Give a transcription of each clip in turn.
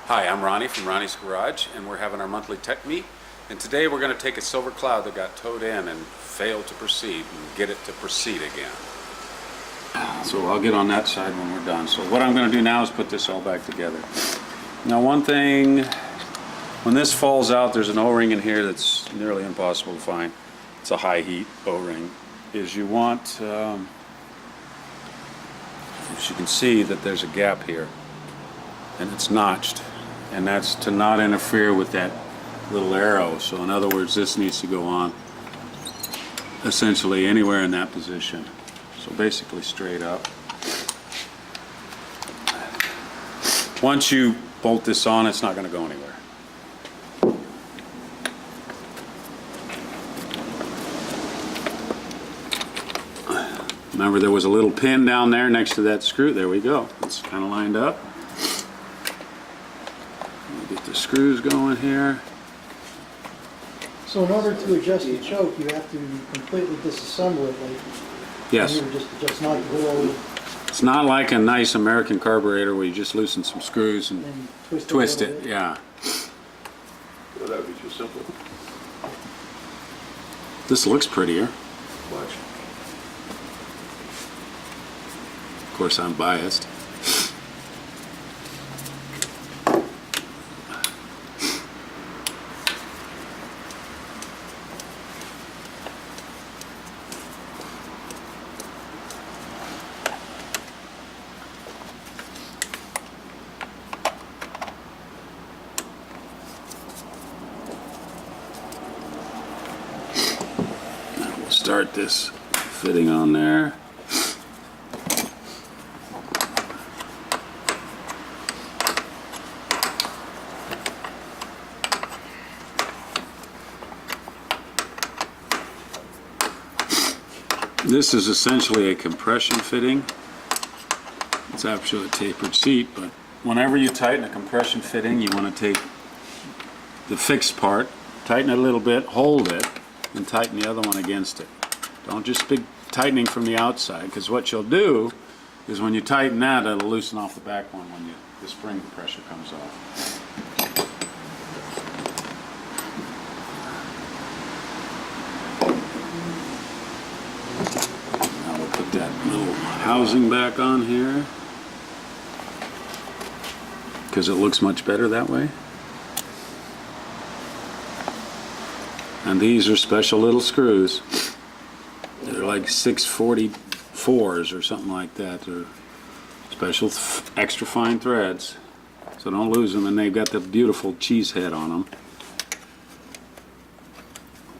Hi, I'm Ronnie from Ronnie's Garage, and we're having our monthly tech meet. And today we're going to take a silver cloud that got towed in and failed to proceed and get it to proceed again. So I'll get on that side when we're done. So what I'm going to do now is put this all back together. Now one thing, when this falls out, there's an O-ring in here that's nearly impossible to find. It's a high heat O-ring. Is you want, as you can see that there's a gap here and it's notched, and that's to not interfere with that little arrow. So in other words, this needs to go on essentially anywhere in that position. So basically straight up. Once you bolt this on, it's not going to go anywhere. Remember, there was a little pin down there next to that screw. There we go. It's kind of lined up. Get the screws going here. So in order to adjust the choke, you have to completely disassemble it, like Yes. you just not below It's not like a nice American carburetor where you just loosen some screws and and twist a little it. bit. Yeah. Well, that would be too simple. This looks prettier. Watch. Of course, I'm biased. Start this fitting on there. This is essentially a compression fitting. It's actually a tapered seat, but whenever you tighten a compression fitting, you want to take the fixed part, tighten it a little bit, hold it, and tighten the other one against it. Don't just be tightening from the outside, because what you'll do is when you tighten that, it'll loosen off the back one when the spring pressure comes off. Now we'll put that little housing back on here, because it looks much better that way. And these are special little screws. They're like 644s or something like that. They're special extra fine threads. So don't lose them, and they've got the beautiful cheese head on them.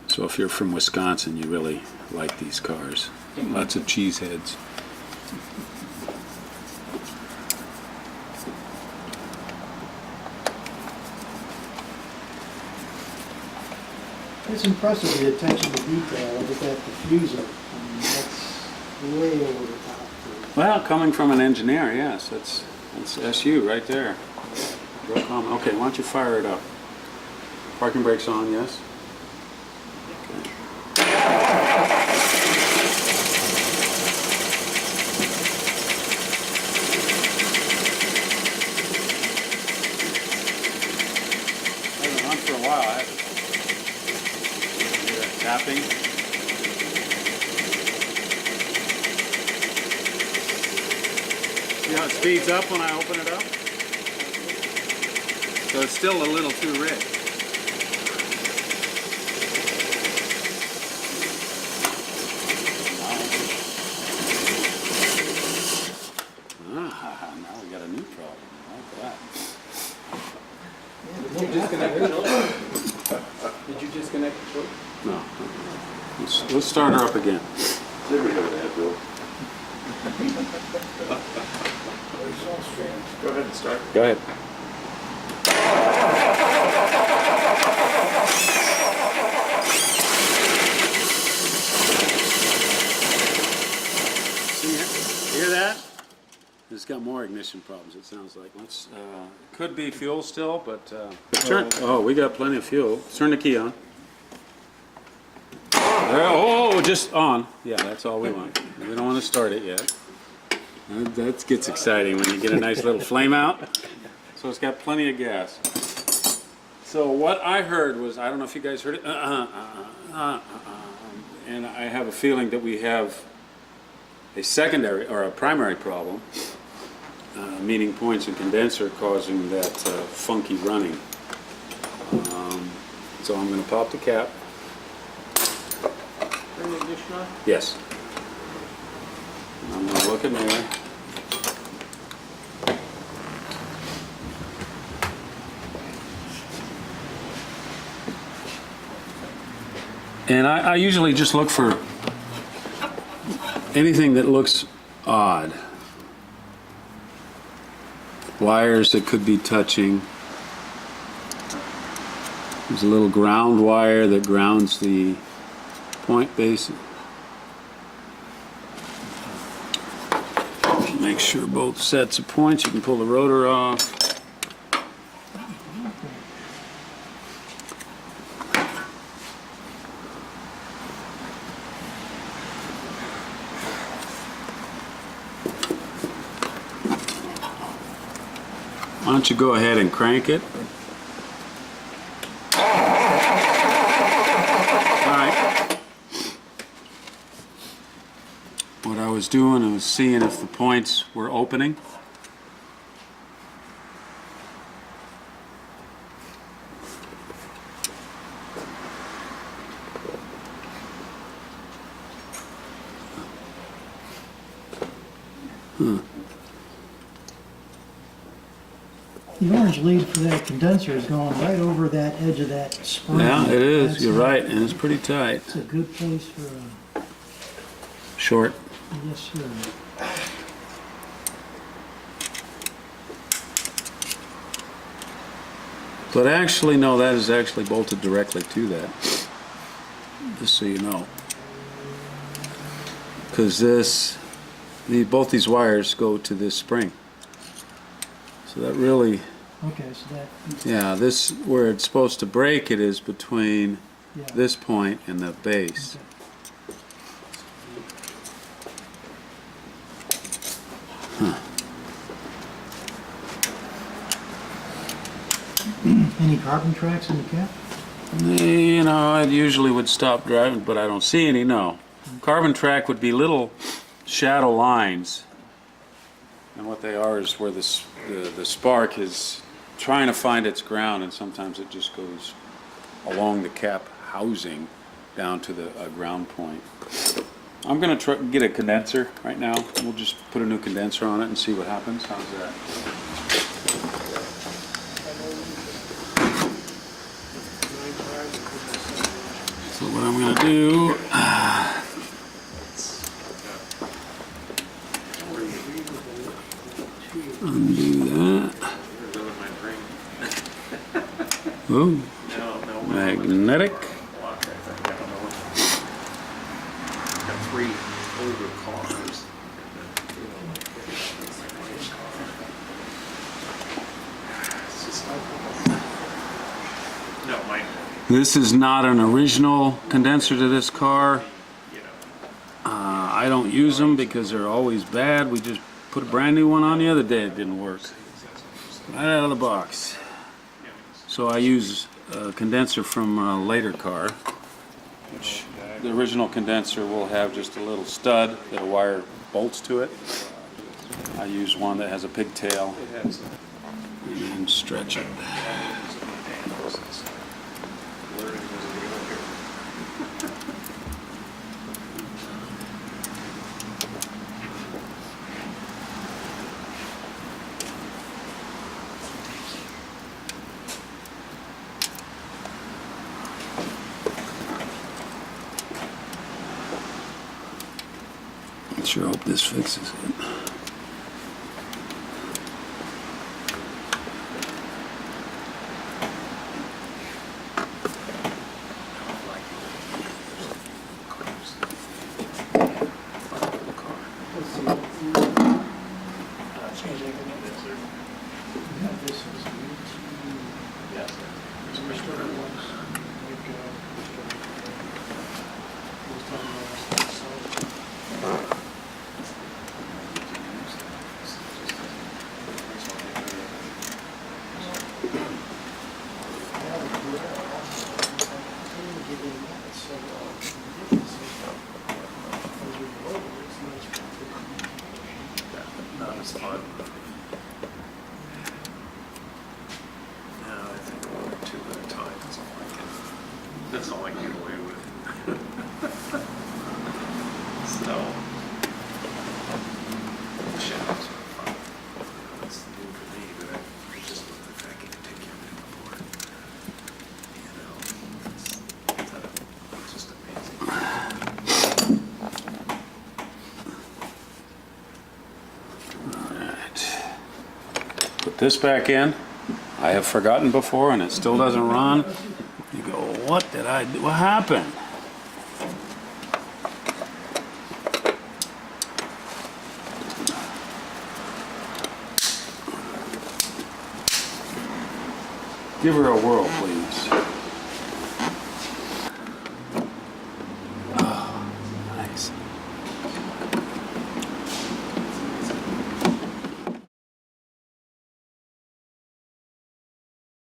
So if you're from Wisconsin, you really like these cars. Lots of cheese heads. It's impressive, the attention to detail with that diffuser. I mean, that's way over the top. Well, coming from an engineer, yes, that's SU right there. Real common. Okay, why don't you fire it up? Parking brakes on, yes? I've been on for a while, haven't I? Hear that tapping? See how it speeds up when I open it up? So it's still a little too rich. Ah, now we got a new problem. I like that. Did you disconnect the choke? Did you disconnect the choke? No. Let's start her up again. There we go, that, Bill. Go ahead and start. Go ahead. See, hear that? It's got more ignition problems, it sounds like. Let's, could be fuel still, but turn. Oh, we got plenty of fuel. Turn the key on. There, oh, just on. Yeah, that's all we want. We don't want to start it yet. That gets exciting when you get a nice little flame out. So it's got plenty of gas. So what I heard was, I don't know if you guys heard it, and I have a feeling that we have a secondary or a primary problem, meaning points and condenser causing that funky running. So I'm going to pop the cap. Turn the ignition on? Yes. I'm going to look in there. And I usually just look for anything that looks odd. Wires that could be touching. There's a little ground wire that grounds the point base. Make sure both sets of points, you can pull the rotor off. Why don't you go ahead and crank it? Alright. What I was doing, I was seeing if the points were opening. The orange lead for that condenser is going right over that edge of that spring. Yeah, it is. That's You're right, and it's pretty tight. It's a good place for a, Short. yes, sir. But actually, no, that is actually bolted directly to that. Just so you know. Because both these wires go to this spring. So that really, Okay, so that, yeah, this, where it's supposed to break it is between yeah. this point and the base. Okay. Any carbon tracks in the cap? You know, I usually would stop driving, but I don't see any, no. Carbon track would be little shadow lines. And what they are is where the spark is trying to find its ground, and sometimes it just goes along the cap housing down to the ground point. I'm going to get a condenser right now. We'll just put a new condenser on it and see what happens. How's that? So what I'm going to do, undo that. Ooh, magnetic. Got 3 older cars. No, mine. This is not an original condenser to this car. I don't use them because they're always bad. We just put a brand new one on the other day. It didn't work. Right out of the box. So I use a condenser from a later car, which the original condenser will have just a little stud that a wire bolts to it. I use one that has a pigtail and stretch it. I sure hope this fixes it. Put this back in. I have forgotten before and it still doesn't run. You go, what did I do? What happened? Give her a whirl, please.